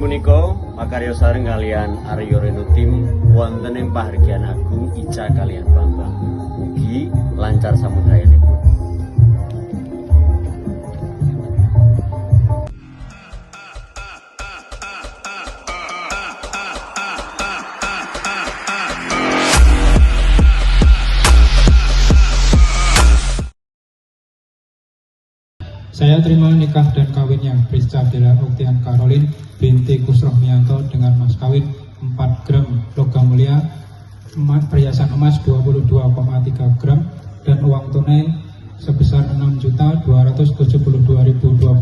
punika makarya sareng kalian Aryo Reno Tim wonten ing pahargyan agung Ica kalian Bambang. Mugi lancar samudayanipun. Saya terima nikah dan kawinnya Priska Della Oktian Caroline binti Kusrohmianto dengan mas kawin 4 gram logam mulia, perhiasan emas 22,3 gram dan uang tunai sebesar 6.272.020